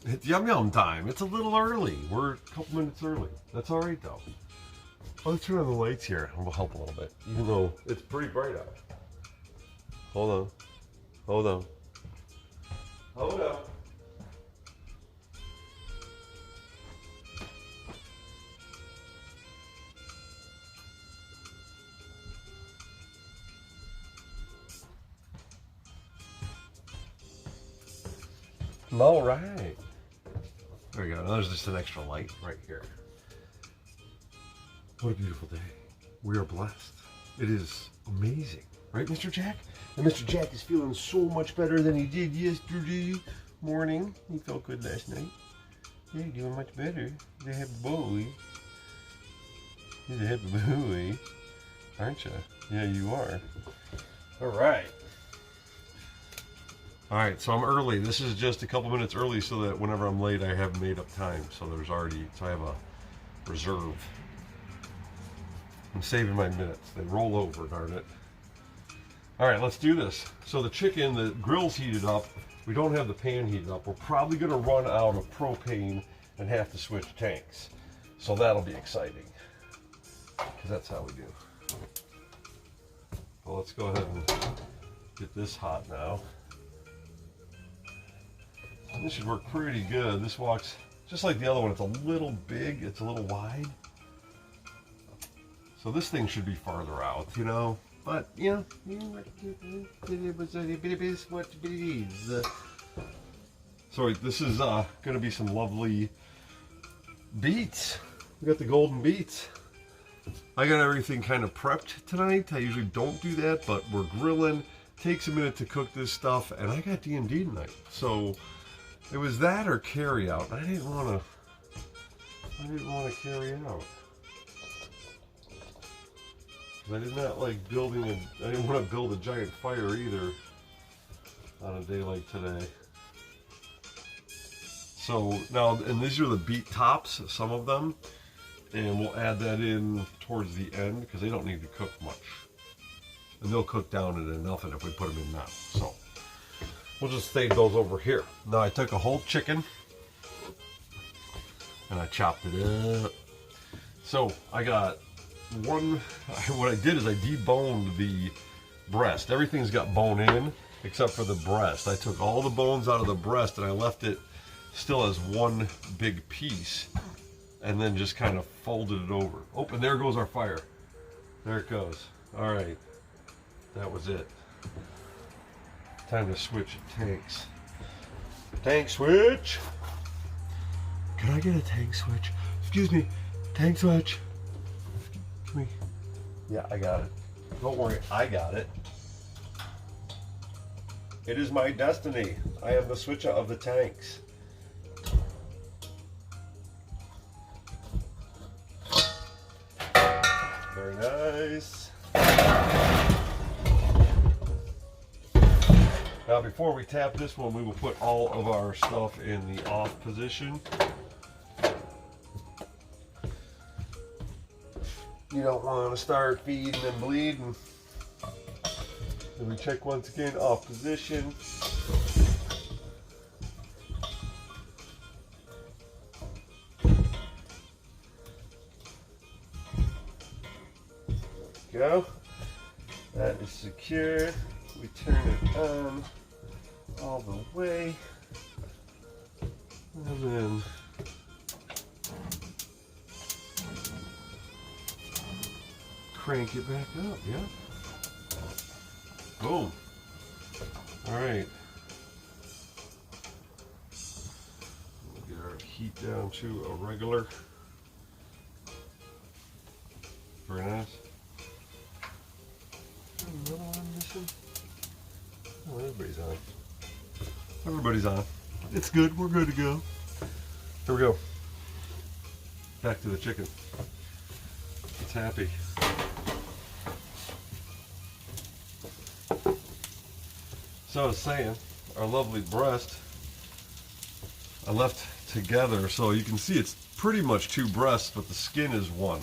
It's yum yum time. It's a little early. We're a couple minutes early. That's all right though. Let's turn on the lights here. It will help a little bit, even though it's pretty bright out. Hold on. Hold on. Hold on. All right. There we go. Now there's just an extra light right here. What a beautiful day. We are blessed. It is amazing. Right, Mr. Jack? And Mr. Jack is feeling so much better than he did yesterday morning. He felt good last night. Yeah, you're doing much better. He's a happy boy. He's a happy boy. Aren't you? Yeah, you are. All right. All right, so I'm early. This is just a couple minutes early so that whenever I'm late, I have made up time. So I have a reserve. I'm saving my minutes. They roll over, darn it. All right, let's do this. So the chicken, the grill's heated up. We don't have the pan heated up. We're probably gonna run out of propane and have to switch tanks. So that'll be exciting, because that's how we do. Well, let's go ahead and get this hot now. This should work pretty good. This walks just like the other one. It's a little big, it's a little wide. So this thing should be farther out, you know, but you know, it is what it is. So this is gonna be some lovely beets. We got the golden beets. I got everything kind of prepped tonight. I usually don't do that, but we're grilling. Takes a minute to cook this stuff, and I got D&D tonight. So it was that or carry out. I didn't want to carry out. I did not like I didn't want to build a giant fire either on a day like today. So now, and these are the beet tops, some of them, and we'll add that in towards the end because they don't need to cook much. And they'll cook down in nothing if we put them in now. So we'll just save those over here. Now I took a whole chicken and I chopped it up. So I got what I did is I deboned the breast. Everything's got bone in except for the breast. I took all the bones out of the breast and I left it still as one big piece and then just kind of folded it over. Oh, and there goes our fire. There it goes. All right, that was it. Time to switch tanks. Tank switch. Can I get a tank switch? Excuse me, tank switch. Come here. Yeah, I got it. Don't worry, I got it. It is my destiny. I am the switcher of the tanks. Very nice. Now before we tap this one, we will put all of our stuff in the off position. You don't want to start feeding and bleeding. Then we check once again, off position. There we go. That is secure. We turn it on all the way. And then crank it back up, yeah. Boom. All right. We'll get our heat down to a regular. Very nice. Another one missing? Oh, everybody's on. Everybody's on. It's good. We're good to go. Here we go. Back to the chicken. It's happy. So I was saying, our lovely breast, I left together, so you can see it's pretty much two breasts, but the skin is one.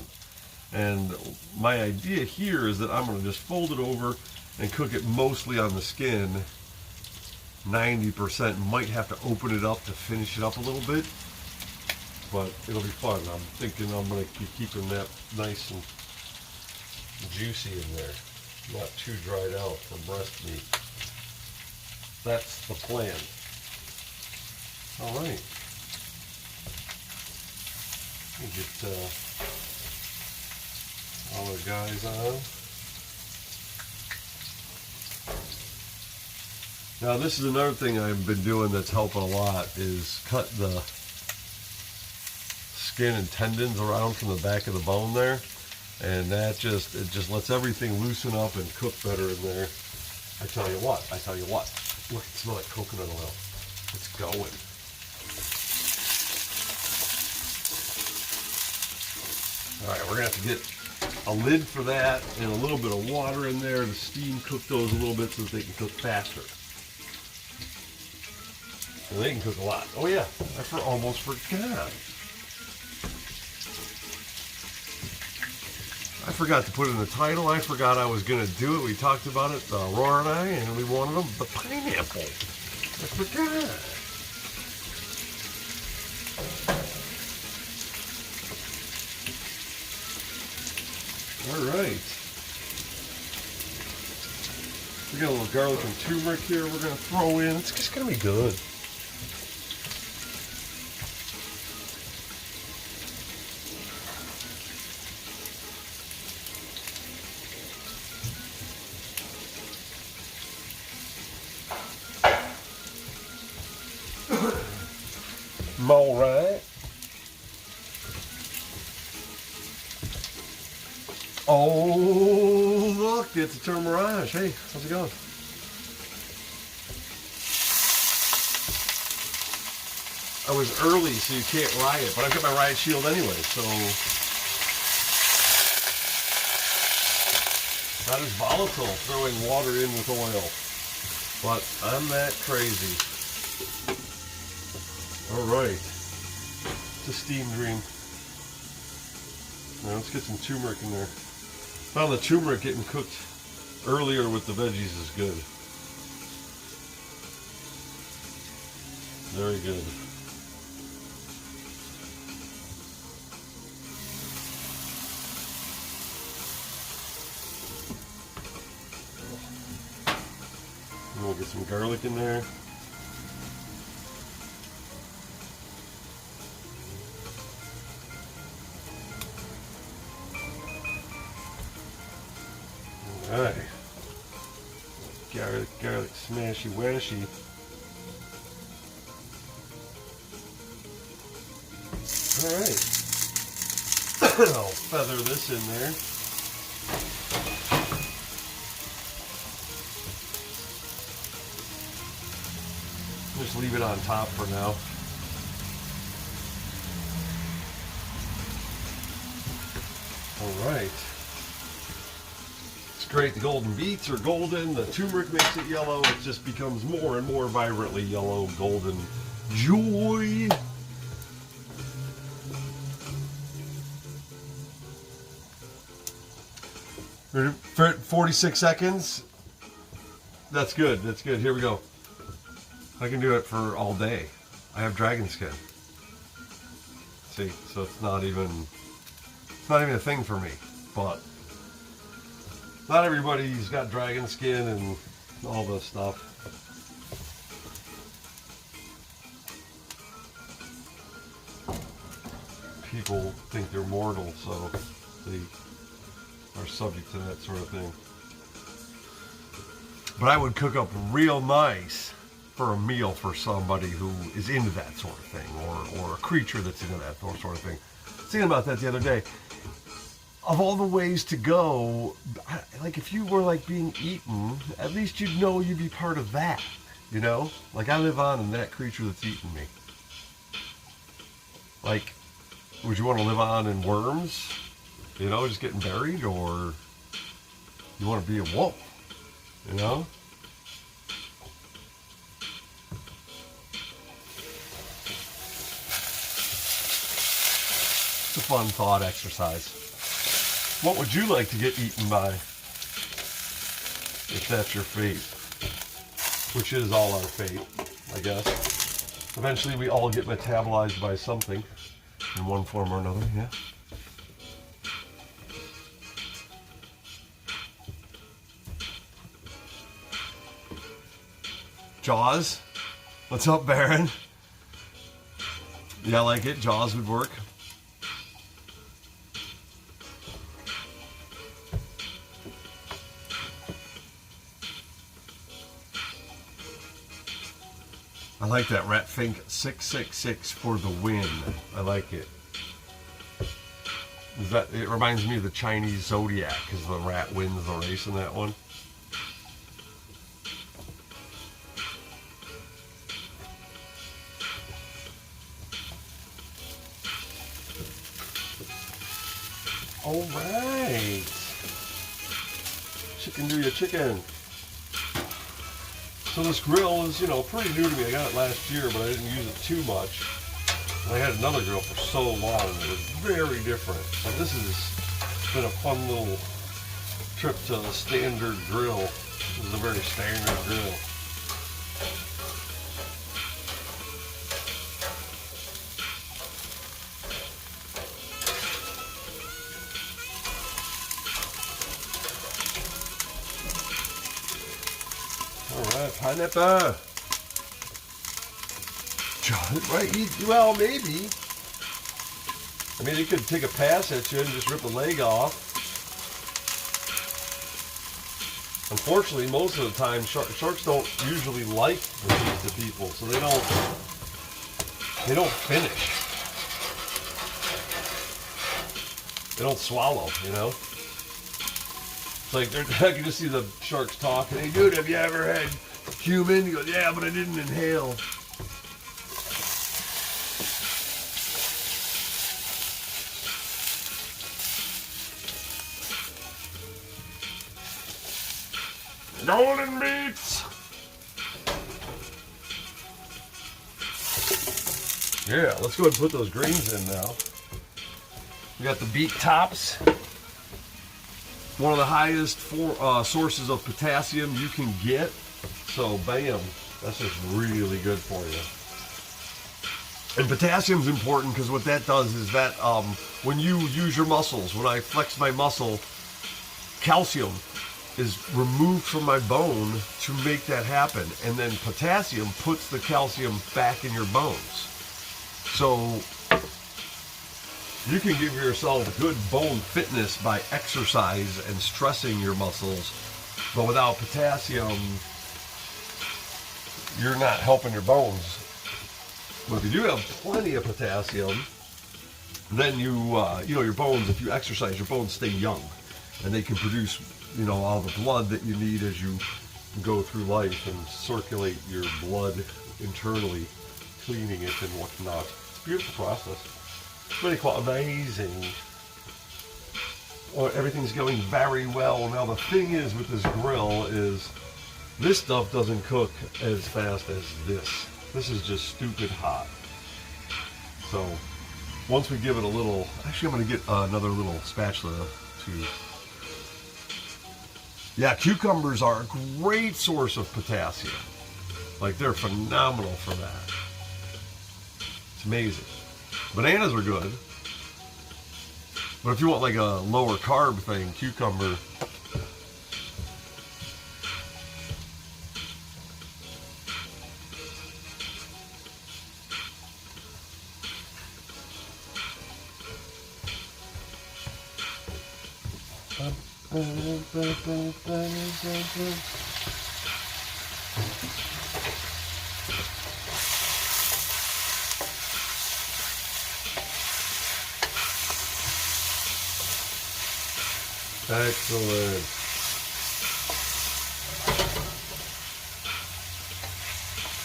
And my idea here is that I'm going to just fold it over and cook it mostly on the skin 90%. Might have to open it up to finish it up a little bit, but it'll be fun. I'm thinking I'm going to be keeping that nice and juicy in there, not too dried out for breast meat. That's the plan. All right. Get all our guys on. Now this is another thing I've been doing that's helping a lot, is cut the skin and tendons around from the back of the bone there, and that just lets everything loosen up and cook better in there. I tell you what, look, it smells like coconut oil. It's going. All right, we're gonna have to get a lid for that and a little bit of water in there to steam cook those a little bit so that they can cook faster. And they can cook a lot. Oh yeah, I almost forgot. I forgot to put in the title. I forgot I was gonna do it. We talked about it, Aurora and I, and we wanted them, the pineapple. I forgot. All right. We got a little garlic and turmeric here we're going to throw in. It's just going to be good. All right. Oh, look, it's a Turmirage. Hey, how's it going? I was early, so you can't riot, but I've got my riot shield anyway, so not as volatile throwing water in with oil, but I'm that crazy. All right, it's a steam dream. Now let's get some turmeric in there. Found the turmeric getting cooked earlier with the veggies is good. Very good. And we'll get some garlic in there. Alright. Garlic smashy washy. Alright. I'll feather this in there. Just leave it on top for now. Alright. Great, the golden beets are golden, the turmeric makes it yellow, it just becomes more and more vibrantly yellow, golden joy. Ready for 46 seconds? That's good, that's good. Here we go. I can do it for all day. I have dragon skin. See, so it's not even a thing for me, but not everybody's got dragon skin and all this stuff. People think they're mortal, so they are subject to that sort of thing. But I would cook up real nice for a meal for somebody who is into that sort of thing, or a creature that's into that sort of thing. I was thinking about that the other day. Of all the ways to go, like if you were like being eaten, at least you'd know you'd be part of that, you know? Like I live on in that creature that's eating me. Like, would you want to live on in worms? You know, just getting buried, or you want to be a wolf, you know? It's a fun thought exercise. What would you like to get eaten by, if that's your fate? which is all our fate, I guess. Eventually we all get metabolized by something in one form or another, yeah. Jaws. What's up, Baron? Yeah, I like it. Jaws would work. I like that. Rat Fink 666 for the win. I like it. It reminds me of the Chinese Zodiac, because the rat wins the race in that one. All right. Chicken do ya chicken. So this grill is, you know, pretty new to me. I got it last year, but I didn't use it too much. I had another grill for so long. It was very different. So this has been a fun little trip to a standard grill. This is a very standard grill. Alright, pineapple. Right, well, maybe. I mean, he could take a pass at you and just rip a leg off. Unfortunately, most of the time, sharks don't usually like to people, so they don't finish. They don't swallow, you know? It's like, I can just see the sharks talking. Hey, dude, have you ever had human? He goes, yeah, but I didn't inhale. Golden meats. Yeah, let's go ahead and put those greens in now. We got the beet tops. One of the highest sources of potassium you can get. So bam, that's just really good for you. And potassium's important because what that does is that when you use your muscles, when I flex my muscle, calcium is removed from my bone to make that happen. And then potassium puts the calcium back in your bones. So you can give yourself good bone fitness by exercise and stressing your muscles, but without potassium, you're not helping your bones. But if you do have plenty of potassium, then you know, your bones, if you exercise, your bones stay young, and they can produce, you know, all the blood that you need as you go through life and circulate your blood internally, cleaning it and whatnot. It's a beautiful process. It's really quite amazing. Oh, everything's going very well. Now the thing is with this grill is this stuff doesn't cook as fast as this. This is just stupid hot. So once we give it a little, actually I'm going to get another little spatula to. Yeah, cucumbers are a great source of potassium. Like, they're phenomenal for that. It's amazing. Bananas are good. But if you want like a lower carb thing, cucumber. Excellent.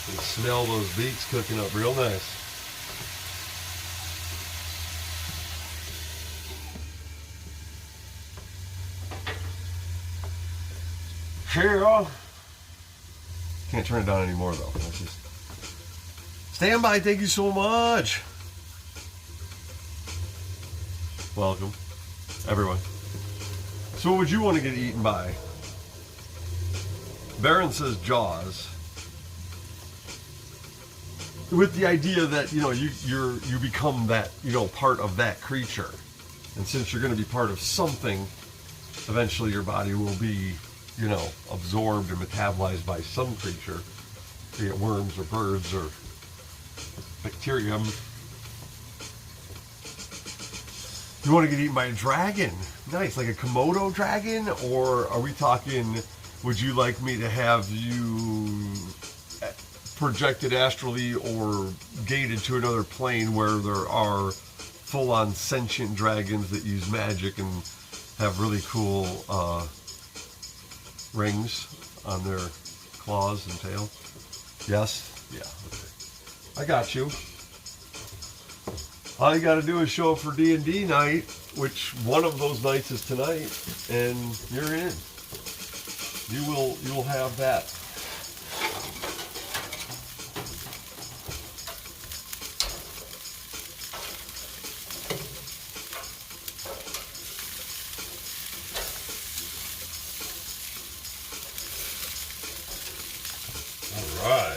You can smell those beets cooking up real nice. Cheryl. Can't turn it down anymore though. That's just... Stand by, thank you so much. Welcome, everyone. So what would you want to get eaten by? Baron says Jaws. with the idea that, you know, you become that, you know, part of that creature. And since you're going to be part of something, eventually your body will be, you know, absorbed or metabolized by some creature, be it worms or birds or bacterium. You want to get eaten by a dragon? Nice, like a Komodo dragon? Or are we talking, would you like me to have you projected astrally or gated to another plane where there are full-on sentient dragons that use magic and have really cool rings on their claws and tail? Yes? Yeah. Okay. I got you. All you got to do is show up for D&D night, which one of those nights is tonight, and you're in. You will have that. All right.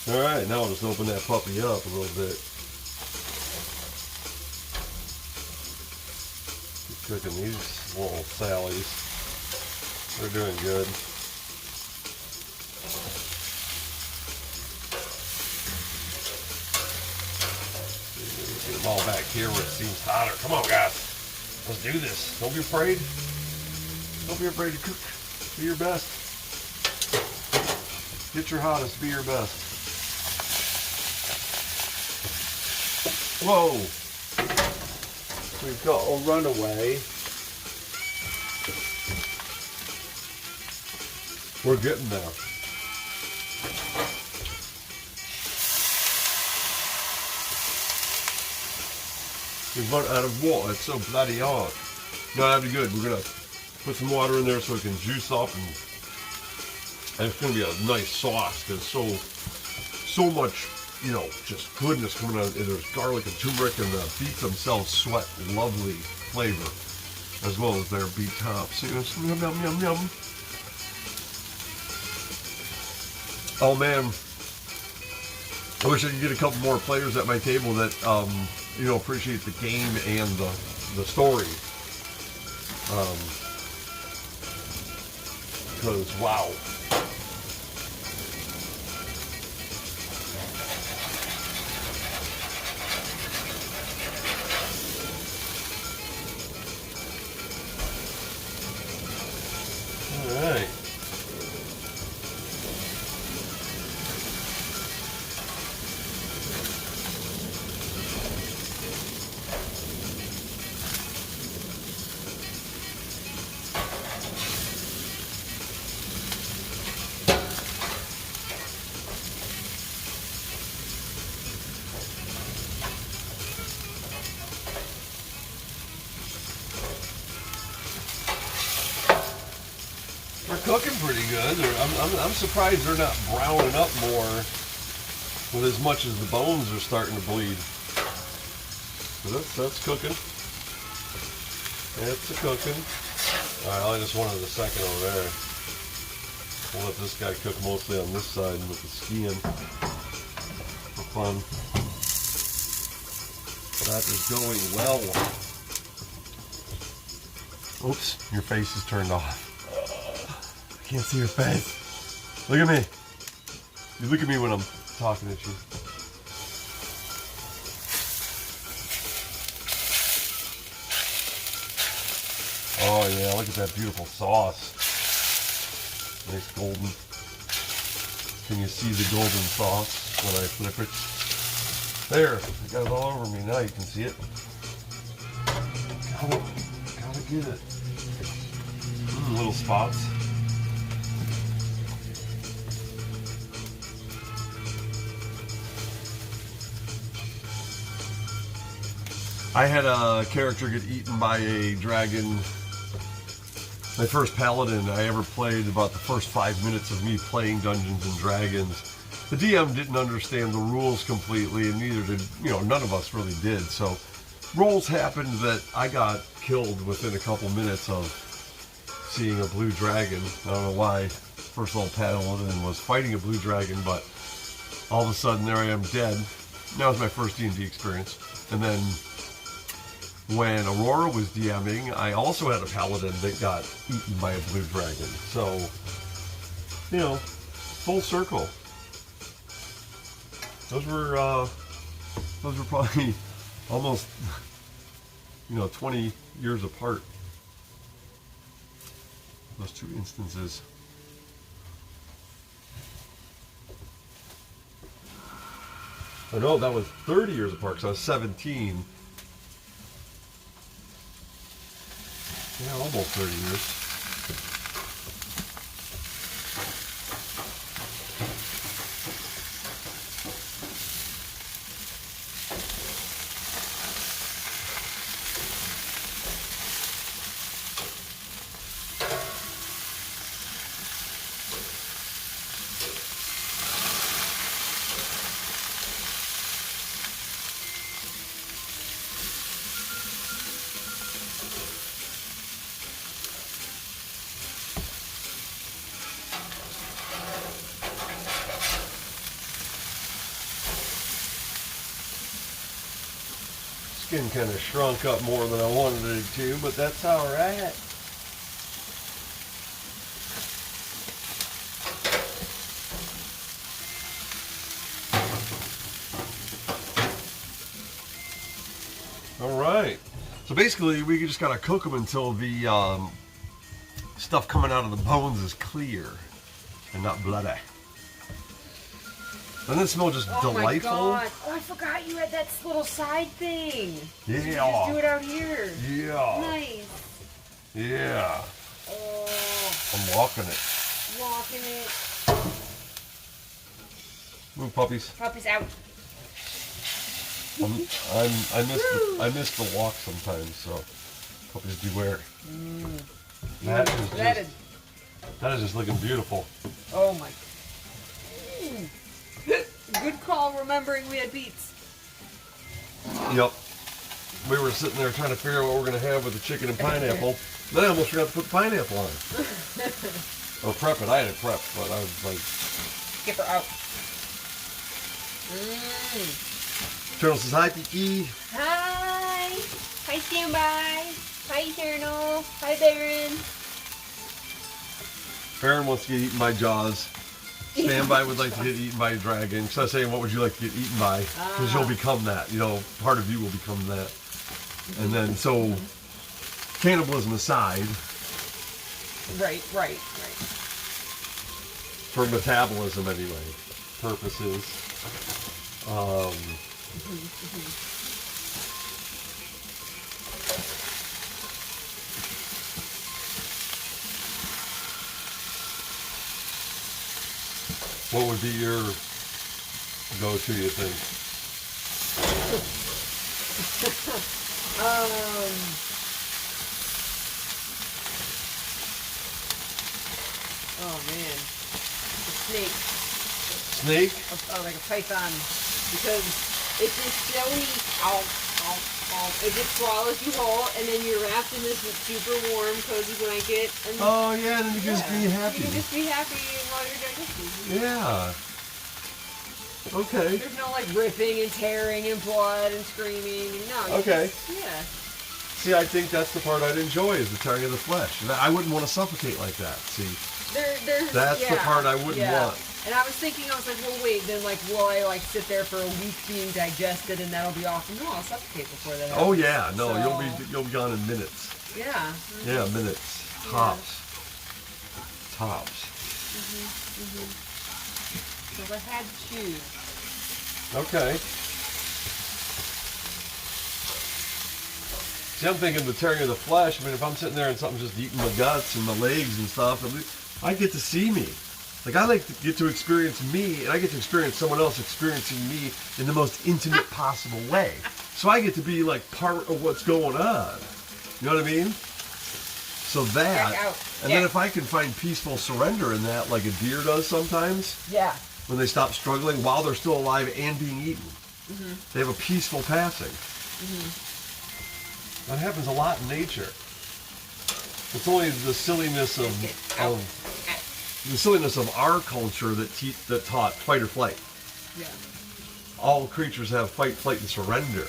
All right, now I'll just open that puppy up a little bit. Keep cooking these little Sallies. They're doing good. Get them all back here where it seems hotter. Come on, guys. Let's do this. Don't be afraid. Don't be afraid to cook. Be your best. Get your hottest. Be your best. Whoa! We've got a runaway. We're getting there. We've run out of water. It's so bloody hard. No, that'd be good. We're gonna put some water in there so it can juice up, and it's gonna be a nice sauce because so much, you know, just goodness coming out. And there's garlic and turmeric, and the beets themselves sweat lovely flavor, as well as their beet tops. You know, yum, yum, yum, yum. Oh man, I wish I could get a couple more players at my table that, you know, appreciate the game and the story. Because, wow. All right. They're cooking pretty good. I'm surprised they're not browning up more with as much as the bones are starting to bleed. So that's cooking. It's a cooking. Alright, I just wanted a second over there. We'll let this guy cook mostly on this side with the skin for fun. That is going well. Oops, your face is turned off. I can't see your face. Look at me. You look at me when I'm talking at you. Oh yeah, look at that beautiful sauce. Nice golden. Can you see the golden sauce when I flip it? There, I got it all over me. Now you can see it. Gotta get it. Little spots. I had a character get eaten by a dragon. My first paladin I ever played, about the first 5 minutes of me playing Dungeons and Dragons, the DM didn't understand the rules completely, and neither did, none of us really did. So rolls happened that I got killed within a couple minutes of seeing a blue dragon. I don't know why. First little paddle and was fighting a blue dragon, but all of a sudden there I am dead. That was my first D&D experience. And then when Aurora was DMing, I also had a paladin that got eaten by a blue dragon. So, full circle. Those were probably almost, 20 years apart. Those two instances. I know that was 30 years apart because I was 17. Yeah, almost 30 years. Skin kind of shrunk up more than I wanted it to, but that's all right. All right. So basically, we just gotta cook them until the stuff coming out of the bones is clear and not bloody. Doesn't it smell just delightful? Oh my god. Oh, I forgot you had that little side thing. Yeah. So you just do it out here. Yeah. Nice. Yeah. Oh. I'm walking it. Walking it. Move, puppies. Puppies out. I miss the walk sometimes, so puppies beware. That is just looking beautiful. Oh my. Good call remembering we had beets. Yep. We were sitting there trying to figure out what we're going to have with the chicken and pineapple. Then I almost forgot to put the pineapple on. Or prep it. I had it prepped, but I was like... Skip her out. Turtle says, hi, Kiki. Hi. Hi, Standby. Hi, Turtle. Hi, Baron. Baron wants to get eaten by Jaws. Standby would like to get eaten by a dragon. So I was saying, what would you like to get eaten by? Because you'll become that. Part of you will become that. And then, so, cannibalism aside. Right. For metabolism, anyway, purposes. What would be your go-to, you think? Oh man, a snake. Snake? Like a python, because it just jelly. It just swallows you whole, and then you're wrapped in this super warm, cozy blanket. And oh yeah, and then you can just be happy. You can just be happy while you're digesting. Yeah. Okay. There's no like ripping and tearing and blood and screaming. No. Okay. Yeah. See, I think that's the part I'd enjoy, is the tearing of the flesh. And I wouldn't want to suffocate like that. See, that's the part I wouldn't want. And I was thinking, I was like, well, wait, then like, will I like sit there for a week being digested, and that'll be awesome? No, I'll suffocate before that happens. Oh yeah, no, so... you'll be gone in minutes. Yeah. Yeah, minutes. Tops. So I had to choose. Okay. See, I'm thinking the tearing of the flesh. I mean, if I'm sitting there and something's just eating my guts and my legs and stuff, I get to see me. Like, I like to get to experience me, and I get to experience someone else experiencing me in the most intimate possible way. So I get to be, like, part of what's going on. You know what I mean? So that, and then if I can find peaceful surrender in that, like a deer does sometimes. Yeah. when they stop struggling while they're still alive and being eaten. They have a peaceful passing. That happens a lot in nature. It's only the silliness of our culture that taught fight or flight. Yeah. All creatures have fight, flight, and surrender.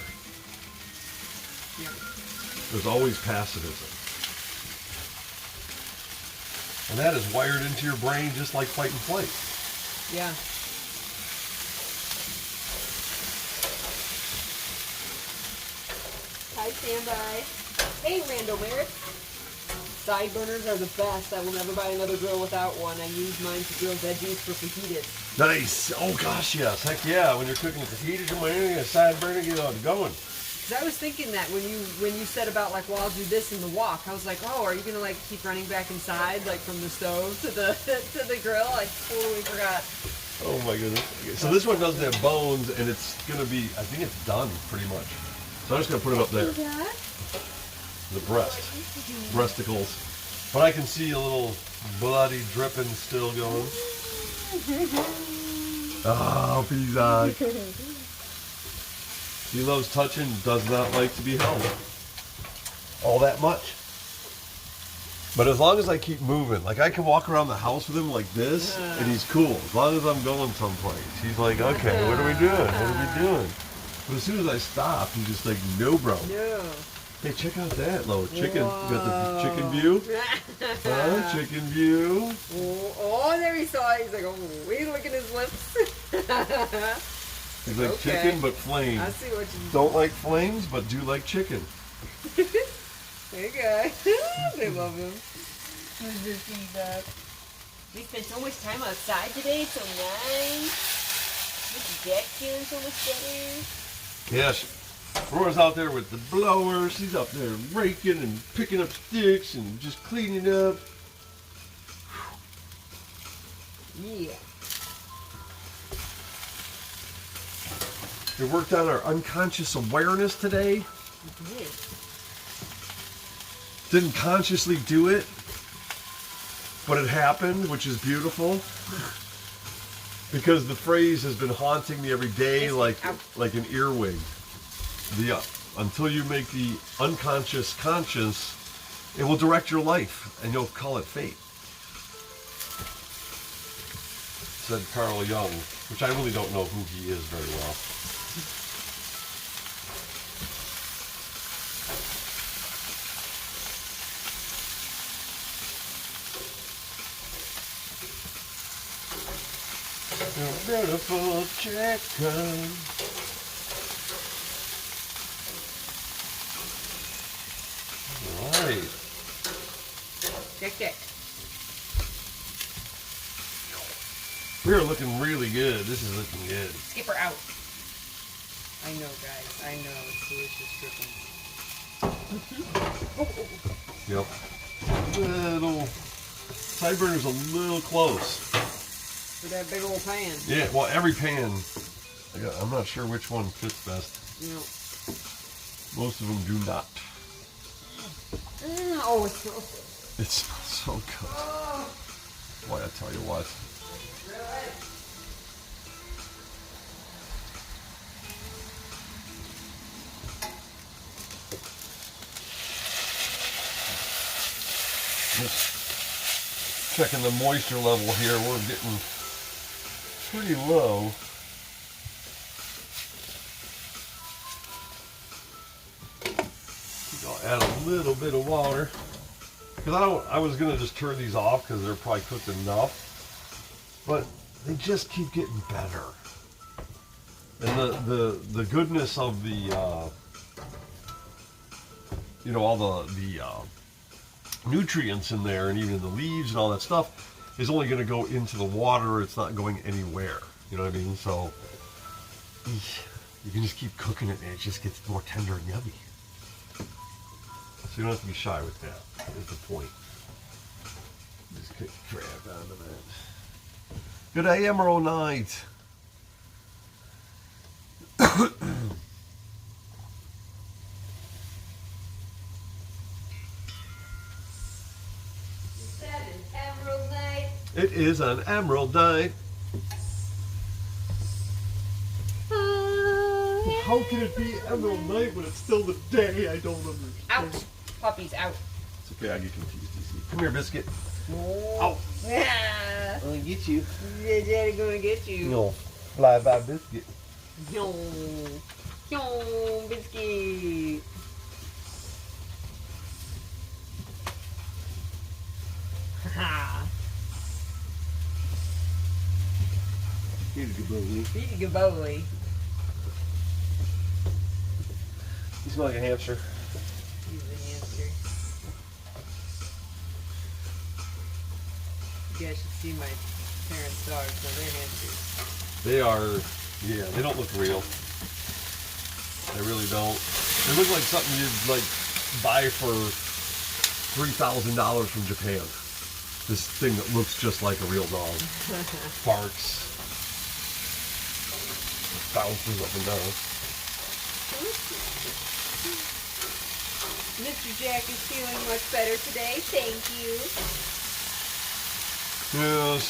Yeah. There's always pacifism. And that is wired into your brain just like fight and flight. Yeah. Hi, standby. Hey, Randall Merritt. Side burners are the best. I will never buy another grill without one. I use mine to grill veggies for fajitas. Nice. Oh gosh, yes. Heck yeah. When you're cooking fajitas or anything, a side burner, get it going. Cause I was thinking that when you said about like, well, I'll do this in the wok. I was like, oh, are you gonna like keep running back inside, like from the stove to the to the grill? I totally forgot. Oh my goodness. So this one doesn't have bones, and it's gonna be. I think it's done pretty much. So I'm just gonna put it up there. The breasticles. But I can see a little bloody dripping still going. Oh, pizza. He loves touching, does not like to be held all that much. But as long as I keep moving, like I can walk around the house with him like this, and he's cool. As long as I'm going someplace, he's like, okay, what are we doing? What are we doing? But as soon as I stop, he's just like, no, bro. No. Hey, check out that little chicken. You got the chicken view? Chicken view. Oh, there he saw it. He's like, oh, he's licking his lips. He's like chicken, but flames. I see what you don't like flames, but do like chicken. Hey, guy. They love him. Who's your feedback? We spent so much time outside today. So nice. With the deck feeling so much better. Yeah, Rora's out there with the blower. She's up there raking and picking up sticks and just cleaning up. Yeah. We worked on our unconscious awareness today. We did. Didn't consciously do it, but it happened, which is beautiful. Because the phrase has been haunting me every day like an earwig. Until you make the unconscious conscious, it will direct your life, and you'll call it fate. Said Carl Jung, which I really don't know who he is very well. Beautiful chicken. Right. Check. We are looking really good. This is looking good. Skip her out. I know, guys. I know. It's delicious dripping. Yep. Little sideburner's a little close. For that big old pan. Yeah, well, every pan. I'm not sure which one fits best. No. Most of them do not. Oh, it smells so. It smells so good. Oh. Boy, I tell you what. Just checking the moisture level here. We're getting pretty low. I'll add a little bit of water. Because I was gonna just turn these off because they're probably cooked enough, but they just keep getting better. And the goodness of the all the nutrients in there, and even the leaves and all that stuff, is only going to go into the water. It's not going anywhere. You know what I mean? So you can just keep cooking it, and it just gets more tender and yummy. So you don't have to be shy with that. Is the point. Just kick the crap out of that. Good day, Emerald Knight. Is that an emerald night? It is an emerald night. How can it be emerald night when it's still the day? I don't understand. Out. Puppies, out. It's okay, I get confused. Come here, Biscuit. Oh. Yeah. I'm gonna get you. Yeah, Daddy gonna get you. No. Fly by Biscuit. Yo. Yo, Biscuit. Ha. Here's a good boy. He's a good boy. You smell like a hamster. He's a hamster. You guys should see my parents' dogs. No, they're hamsters. They are, yeah, they don't look real. They really don't. They look like something you'd like buy for $3,000 from Japan. This thing that looks just like a real dog. Barks. Bounces up and down. Mr. Jack is feeling much better today. Thank you. Yes.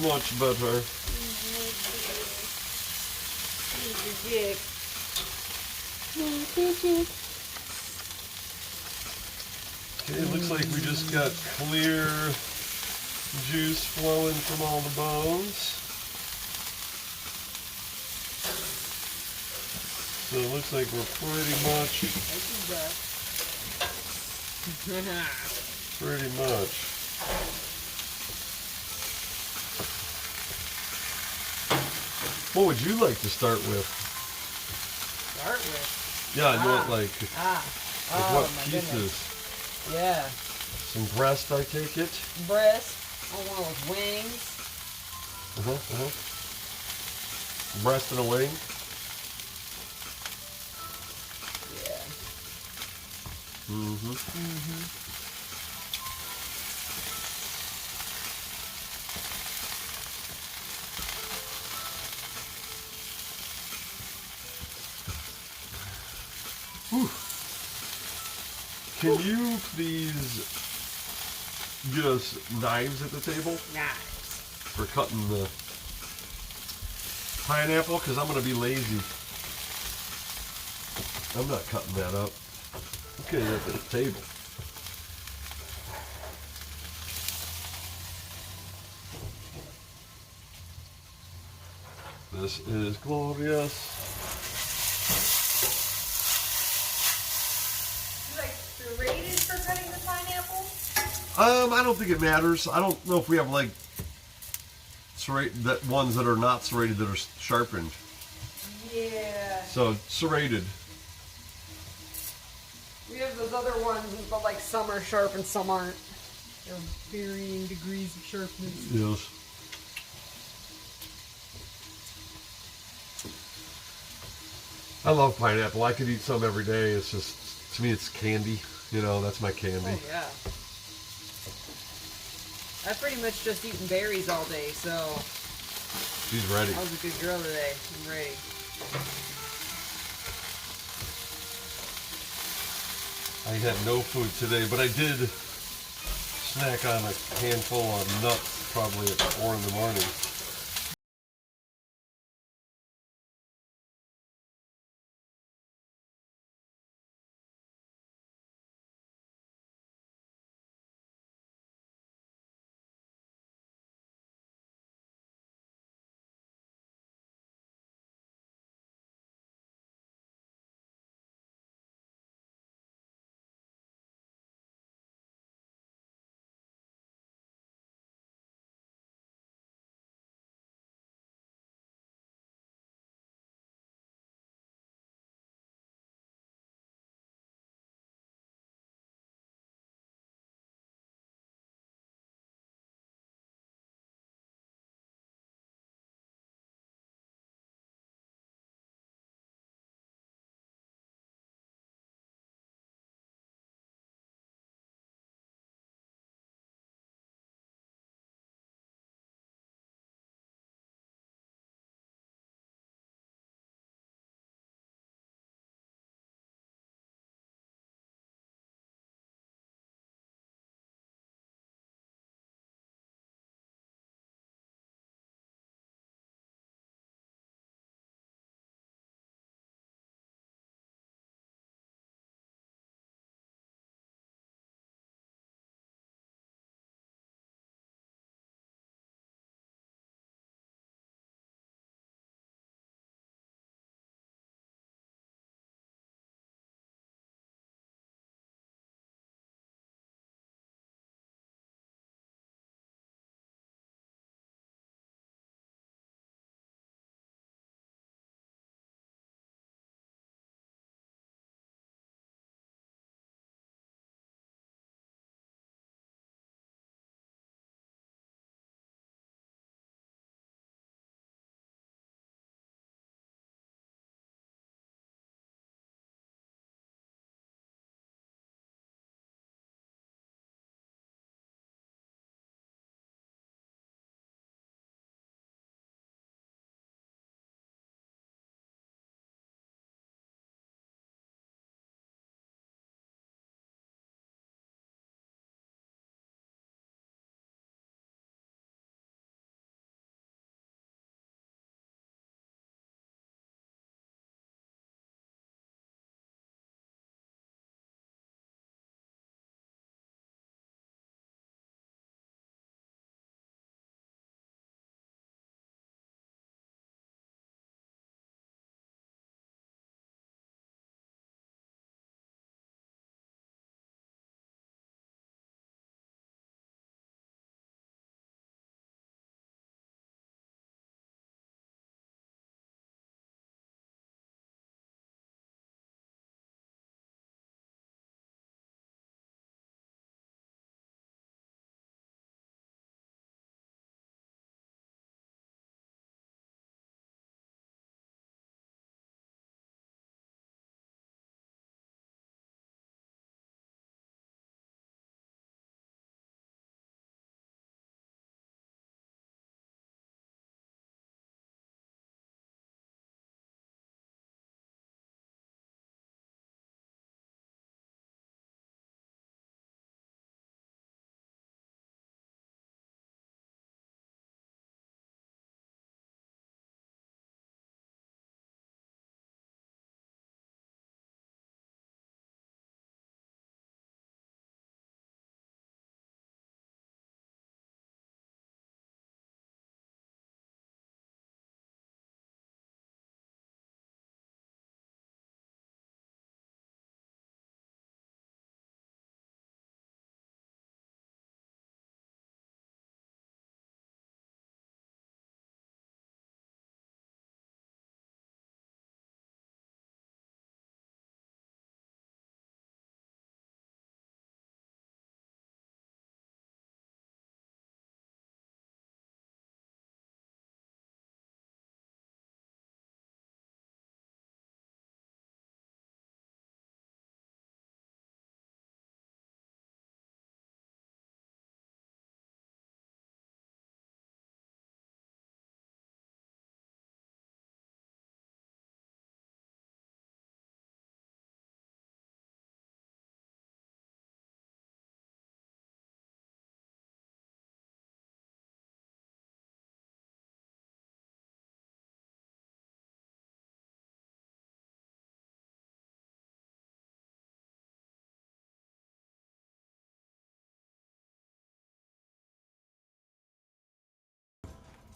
Much better. Mr. Jack. Okay, it looks like we just got clear juice flowing from all the bones. So it looks like we're pretty much. What would you like to start with? Start with? Yeah, I know it like what my pieces? goodness. Yeah. Some breast, I take it. Breast. I want one with wings. Breast and a wing. Yeah. Whew. Can you please get us knives at the table Nice. for cutting the pineapple? Because I'm going to be lazy. I'm not cutting that up. Okay, at the table. This is glorious. You like serrated for cutting the pineapple? I don't think it matters. I don't know if we have like that ones that are not serrated that are sharpened. Yeah. So serrated. We have those other ones, but like some are sharp and some aren't. They're varying degrees of sharpness. Yes. I love pineapple. I could eat some every day. It's just, to me, it's candy. You know, that's my candy. Oh, yeah. I've pretty much just eaten berries all day, so She's ready. I was a good girl today. I'm ready. I had no food today, but I did snack on a handful of nuts probably at 4 in the morning.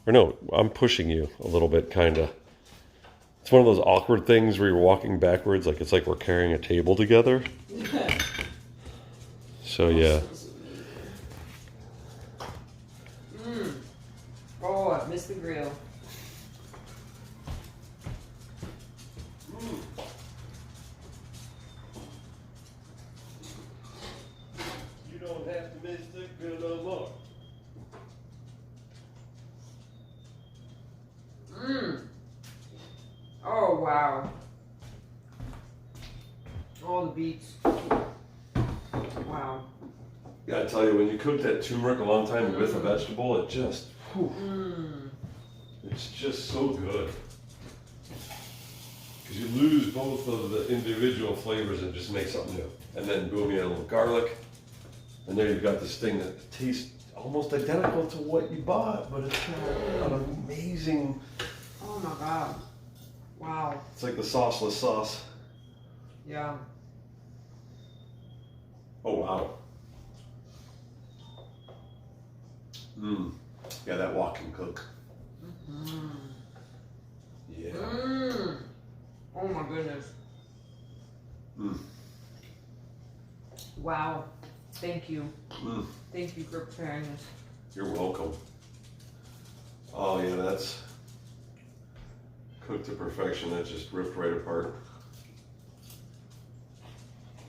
Or no, I'm pushing you a little bit, kind of. It's one of those awkward things where you're walking backwards, like it's like we're carrying a table together. So yeah. Oh, I missed the grill. You don't have to miss the grill no more. Oh, wow. All the beets. Wow. Gotta tell you, when you cook that turmeric a long time with a vegetable, it just, it's just so good. Because you lose both of the individual flavors and just make something new. And then boom, you add a little garlic. And there you've got this thing that tastes almost identical to what you bought, but it's got an amazing... Oh my God. Wow. It's like the sauceless sauce. Yeah. Oh, wow. Yeah, that wok can cook. Yeah. Oh my goodness. Wow. Thank you. Thank you for preparing this. You're welcome. Oh yeah, that's cooked to perfection. That just ripped right apart.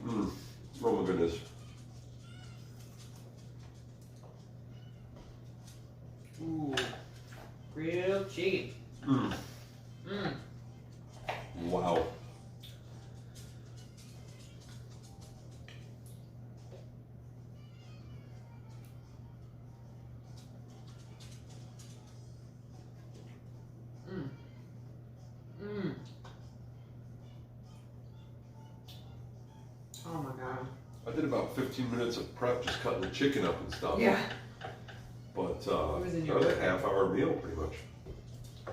Oh my goodness. Ooh. Grilled chicken. Wow. Oh my God. I did about 15 minutes of prep, just cutting the chicken up and stuff. Yeah. But was in that your was a cooking? half-hour meal, pretty much. A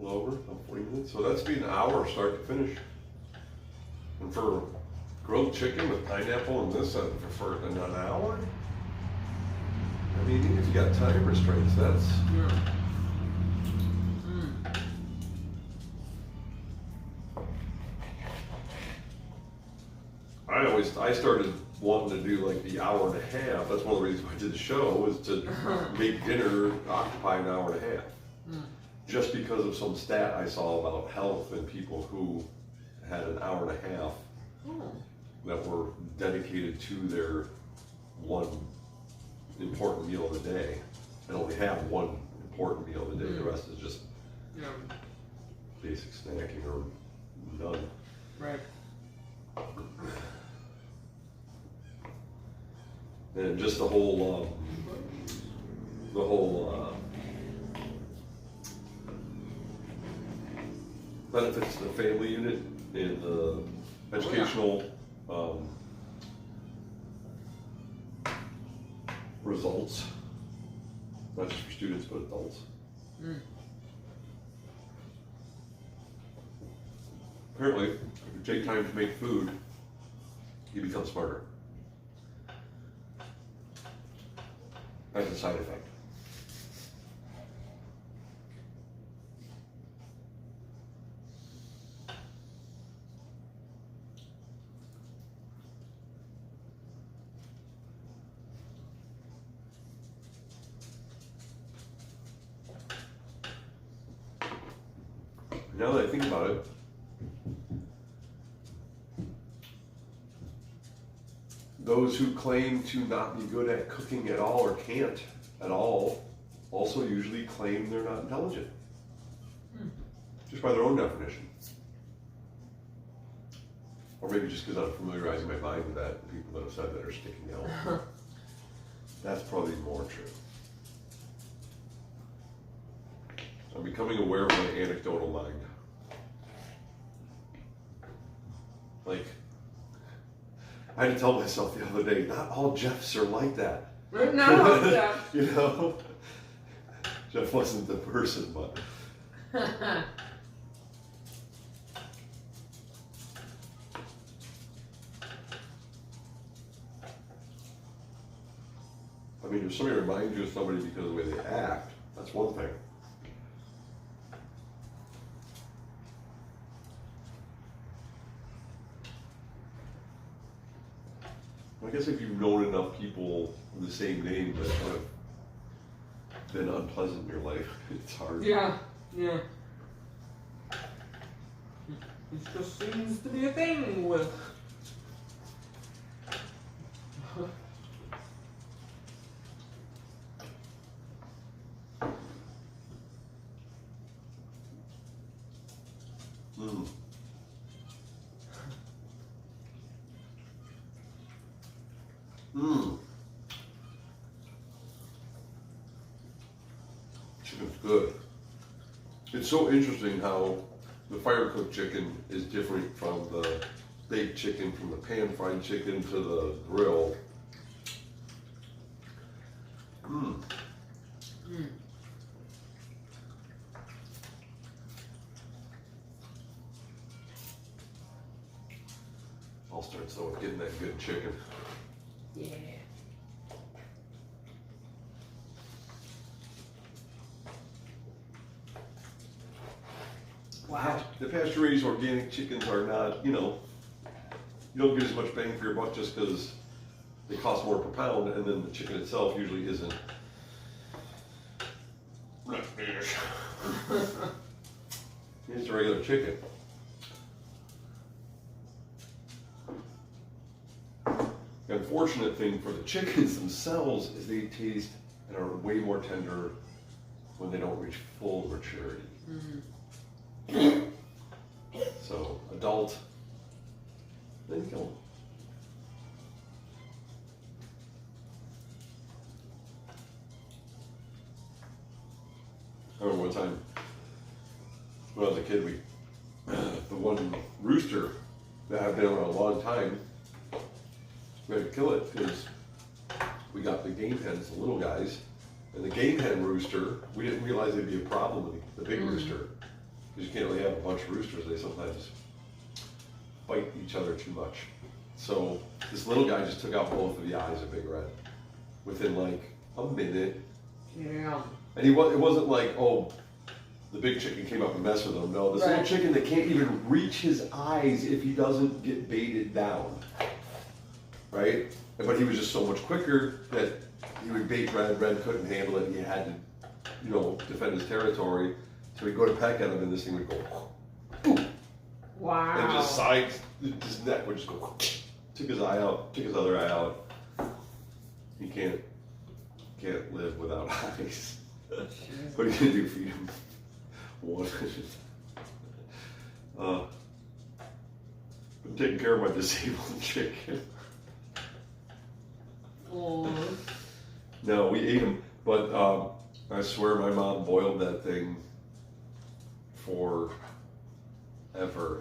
little over, about 40 minutes. So that's been an hour start to finish. And for grilled chicken with pineapple and this, for an hour? I mean, even if you got time restraints, that's... I started wanting to do like the hour and a half. That's one of the reasons why I did the show, was to make dinner occupy an hour and a half. Just because of some stat I saw about health and people who had an hour and a half that were dedicated to their one important meal of the day, and only have one important meal of the day. The rest is just basic snacking or none. Right. And just the whole benefits to the family unit and the educational results, not just for students but adults. Apparently, if you take time to make food, you become smarter. That's a side effect. Now that I think about it, those who claim to not be good at cooking at all or can't at all also usually claim they're not intelligent. Just by their own definition. Or maybe just because I'm familiarizing my mind with that, people that have said that are sticking out. That's probably more true. I'm becoming aware of my anecdotal mind. Like, I had to tell myself the other day, not all Jeffs are like that. No, Jeff. You know? Jeff wasn't the person, but... I mean, if somebody reminds you of somebody because of the way they act, That's one thing. I guess if you've known enough people with the same name that have been unpleasant in your life, it's hard. Yeah, yeah. It just seems to be a thing with. Mm. Mmm. Chicken's good. It's so interesting how the fire cooked chicken is different from the baked chicken, from the pan fried chicken to the grill. Mmm. Mm. I'll start so with getting that good chicken. Yeah. Wow. The pasture-raised organic chickens are not, you know, you don't get as much bang for your buck just because they cost more per pound, and then the chicken itself usually isn't. It's a regular chicken. The unfortunate thing for the chickens themselves is they taste and are way more tender when they don't reach full maturity. Mm. So, adult, then kill them. I remember one time when I was a kid, the one rooster that had been around a long time, we had to kill it because we got the game hens, the little guys, and the game hen rooster, we didn't realize it'd be a problem with the big rooster, because you can't really have a bunch of roosters, they sometimes bite each other too much. So this little guy just took out both of the eyes of Big Red within like a minute. Yeah. And it wasn't like, oh, the big chicken came up and messed with him. No, this little chicken that can't even reach his eyes if he doesn't get baited down. Right? But he was just so much quicker that he would bait Red. Red couldn't handle it. He had to, you know, defend his territory. So he'd go to peck at him and this thing would go, boom. Wow. And just sides, his neck would just go, took his eye out, took his other eye out. He can't live without eyes. What are you gonna do? Feed him one? I'm taking care of my disabled chicken. Oh. No, we ate them, but I swear my mom boiled that thing forever,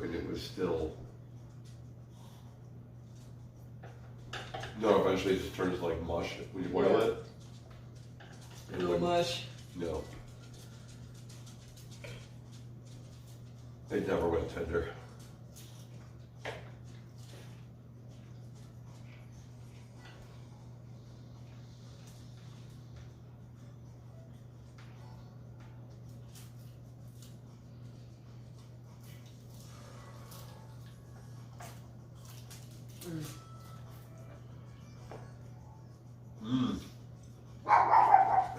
and it was still. No, eventually it just turns like mush when you boil it. No mush. No. They never went tender. Mmm.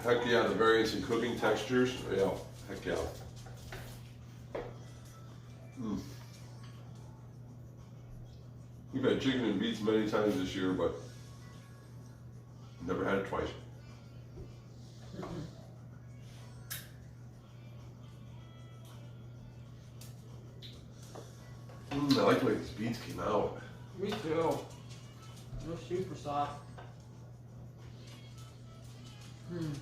Heck yeah, the variance in cooking textures. Yeah, heck yeah. Mm. We've had chicken and beets many times this year, but never had it twice. I like the way these beets came out. Me too. They're super soft. Hmm.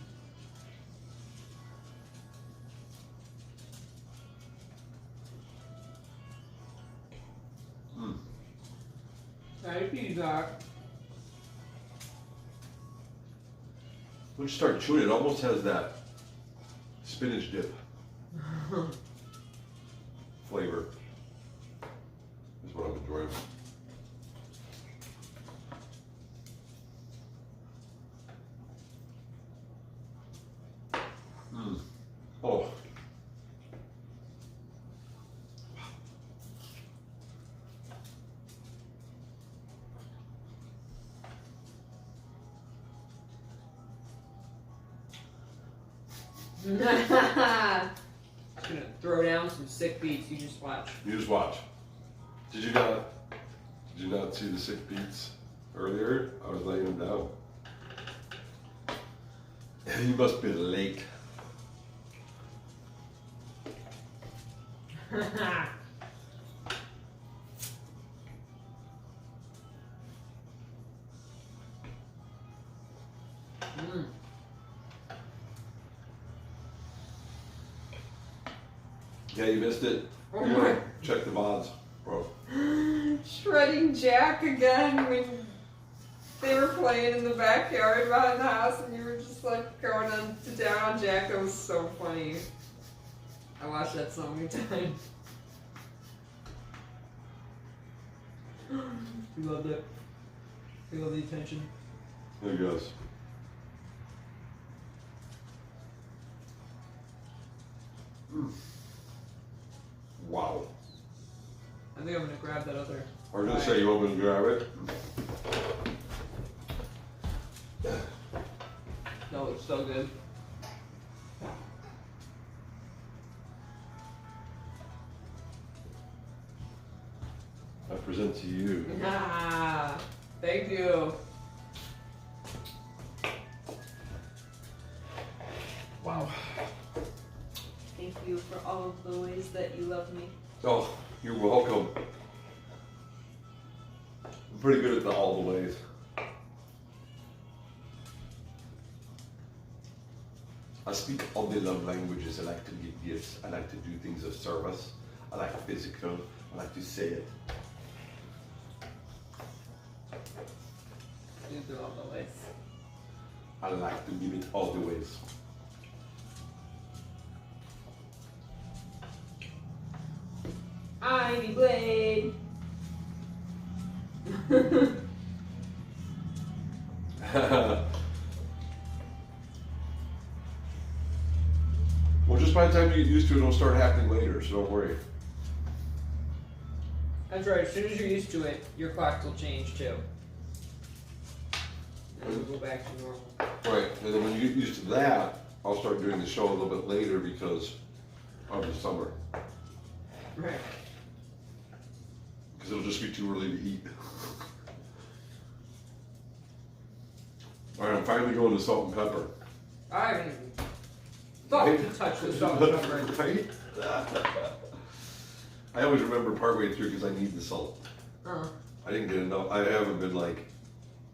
Mm. Hey, feedback. Once you start chewing, it almost has that spinach dip flavor. Is what I'm enjoying. Mm. Just gonna throw down some sick beats. You just watch. You just watch. Did you not see the sick beats earlier? I was laying them down. You must be late. Yeah, you missed it. Oh You my. gotta check the VODs, bro. Shredding Jack again when they were playing in the backyard behind the house and you were just like going on to down on Jack. That was so funny. I watched that so many times. We loved it. We love the attention. There he goes. Wow. I think I'm gonna grab that other. I was gonna say, you want me to grab it? No, it's so good. I present to you. Ah, thank you. Wow. Thank you for all of the ways that you love me. Oh, you're welcome. I'm pretty good at all the ways. I speak all the love languages. I like to give gifts. I like to do things of service. I like physical. I like to say it. You do all the ways. I like to give it all the ways. Ivy Blade. Well, just by the time you get used to it, it'll start happening later, so don't worry. That's right. As soon as you're used to it, your clock will change too. And it'll go back to normal. Right, and then when you get used to that, I'll start doing the show a little bit later because of the summer. Right. Because it'll just be too early to eat. Alright, I'm finally going to salt and pepper. I haven't even thought to touch the salt and pepper. Right? I always remember partway through because I need the salt. Uh-huh. I didn't get enough. I haven't been like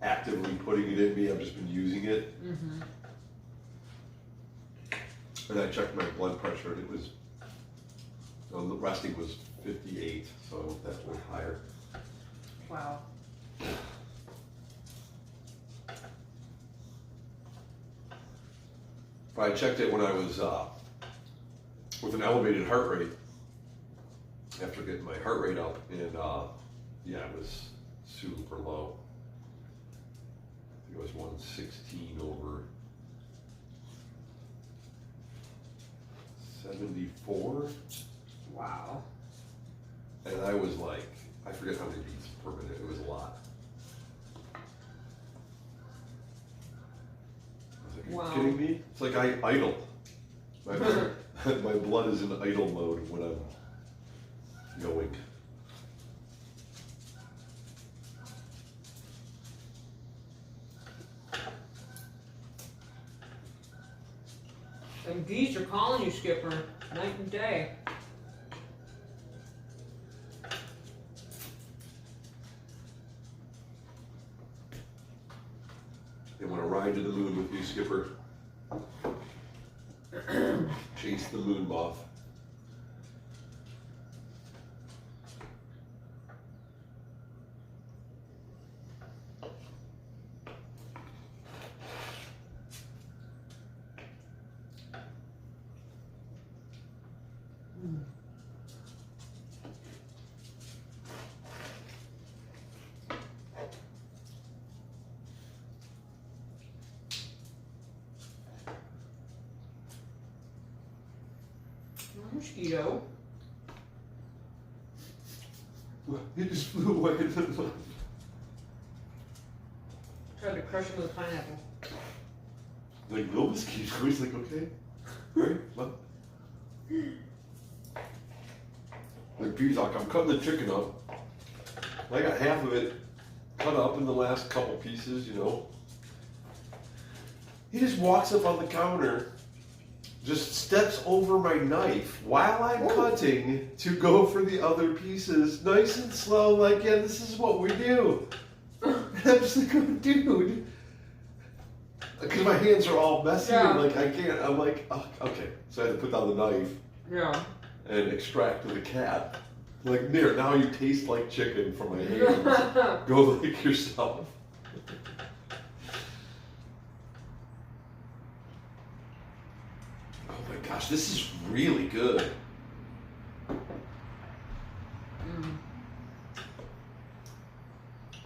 actively putting it in me. I've just been using it. Mm-hmm. And I checked my blood pressure and it was, the resting was 58, so that's way higher. Wow. But I checked it when I was with an elevated heart rate. After getting my heart rate up, and yeah, it was super low. I think it was 116 over 74. Wow. And I was like, I forget how many beats per minute, it was a lot. I was like, are Wow. you kidding me? It's like I idle. My blood is in idle mode when I'm going. Them geese are calling you, Skipper, night and day. They want to ride to the moon with you, Skipper. Chase the moon moth. Mosquito. He just flew away. Tried to crush him with a pineapple. Like, no mosquito. He's like, okay. Right? Well, the Pizok, I'm cutting the chicken up. I got half of it cut up in the last couple pieces, you know. He just walks up on the counter, just steps over my knife while I'm cutting to go for the other pieces, nice and slow, like, yeah, this is what we do. And I'm just like, oh, dude. Because my hands are all messy and like I can't, I'm like, oh, okay. So I had to put down the knife and extract the cat. Like, there, now you taste like chicken from my hands. Go lick yourself. Oh my gosh, this is really good.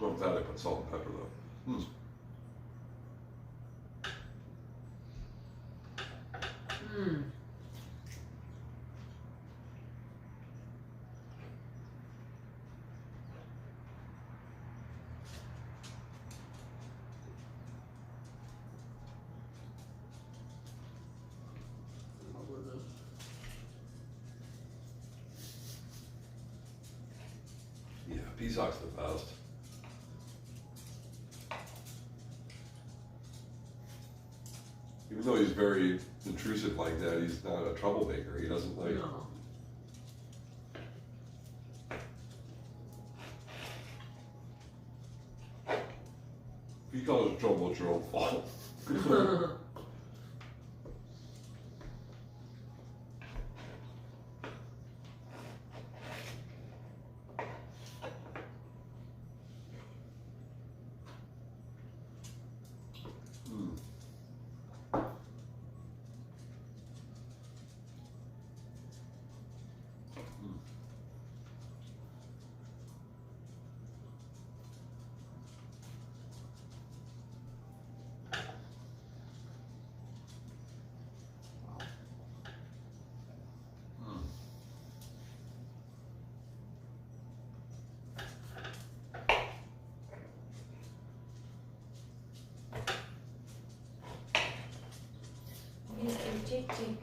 I'm glad I put salt and pepper though. Yeah, Pizok's the best. Even though he's very intrusive like that, he's not a troublemaker. He doesn't like. No. If you cause trouble, it's your own fault. Mr. Chick Chick.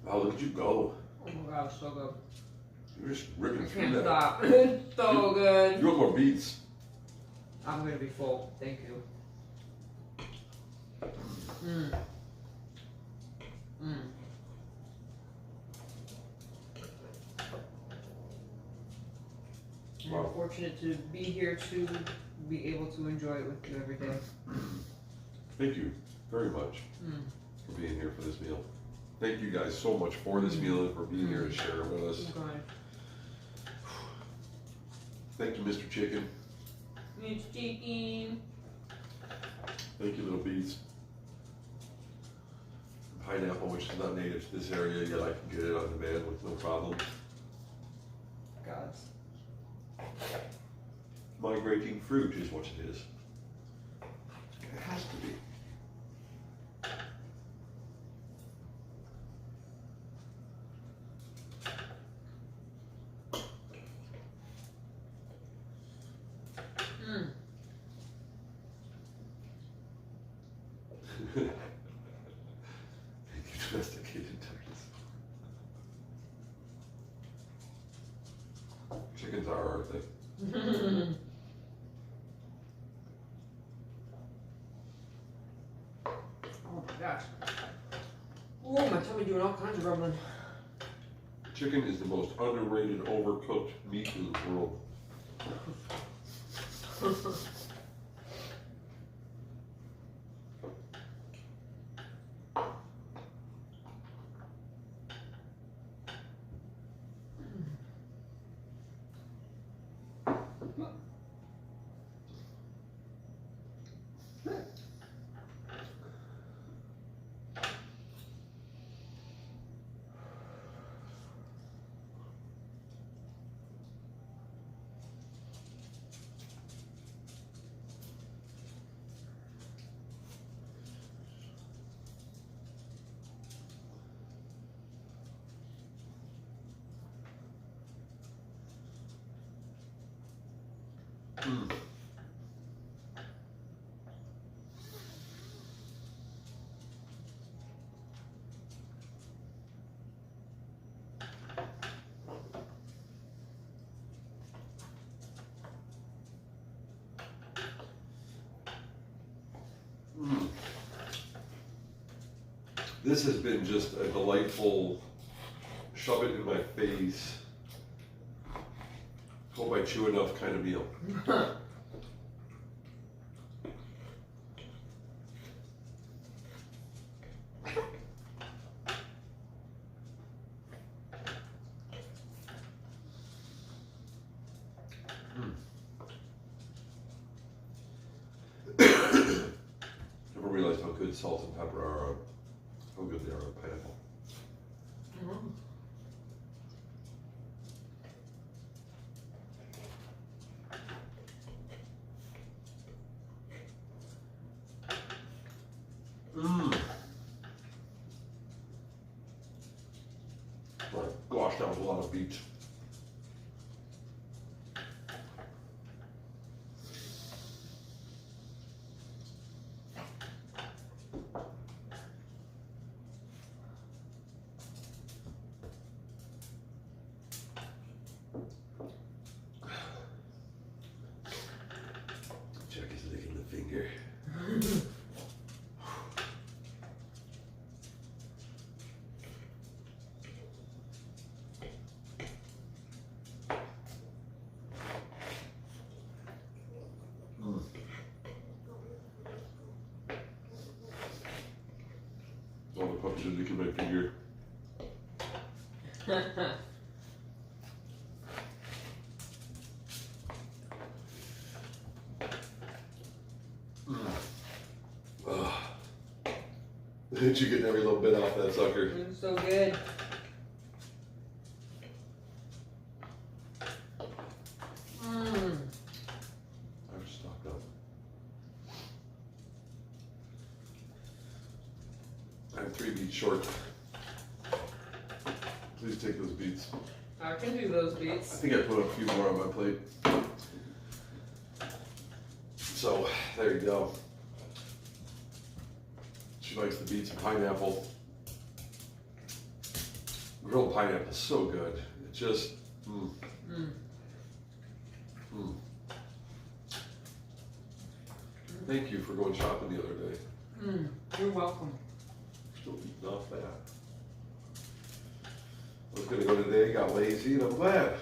Wow, look at you go. Oh my gosh, so good. You're just ripping I through can't that. stop. It's so good. You want more beets? I'm gonna be full. Thank you. Wow. I'm fortunate to be here to be able to enjoy it with you every day. Thank you very much for being here for this meal. Thank you guys so much for this meal and for being here to share it with us. Okay. Thank you, Mr. Chicken. It's chicken. Thank you, little beets. Pineapple, which is not native to this area, yet I can get it on demand with no problem. Gods. Migrating fruit is what it is. It has to be. Thank you, domesticated turkeys. Chickens are, aren't they? Oh my gosh. Oh, my tummy doing all kinds of rumbling. Chicken is the most underrated, overcooked meat in the world. Mm. Mm. This has been just a delightful shove it in my face, hope I chew enough kind of meal. Never realized how good salt and pepper are on, how good they are on pineapple. Mmm. My gosh, that was a lot of beets. Jack is licking the finger. All the puppies are licking my finger. Did you get every little bit off that sucker? It's so good. I'm stocked up. I'm 3 beets short. Please take those beets. I can do those I beets. think I put a few more on my plate. So, there you go. She likes the beets and pineapple. Grilled pineapple is so good. It just, Thank you for going shopping the other day. You're welcome. Still eating off that. I was going to go today, got lazy, and I'm glad.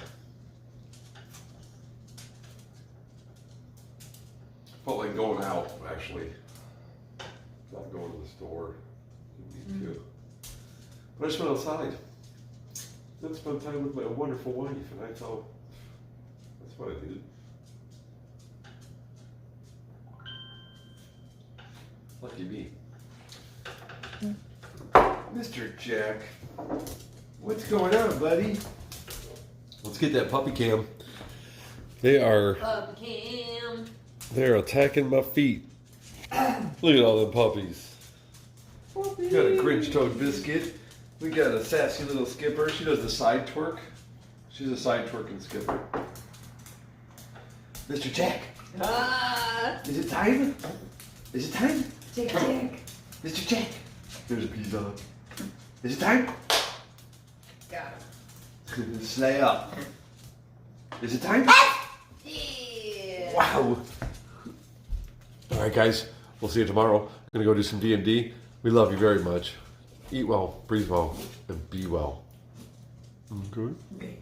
Felt like going out, actually. Not going to the store. Didn't need to. But I just went outside. Then spent time with my wonderful wife, and I thought, that's what I needed. Lucky me. Mr. Jack, what's going on, buddy? Let's get that puppy cam. They are Cam. they're attacking my feet. Look at all them puppies. We got a Grinch toad biscuit. We got a sassy little skipper. She does the side twerk. She's a side twerking skipper. Mr. Jack, is it time? Is it time? Jack. Mr. Jack. There's a piece on. Is it time? Got Slay up. Is it time? Yeah. Wow. All right, guys. We'll see you tomorrow. I'm gonna go do some D&D. We love you very much. Eat well, breathe well, and be well. Okay?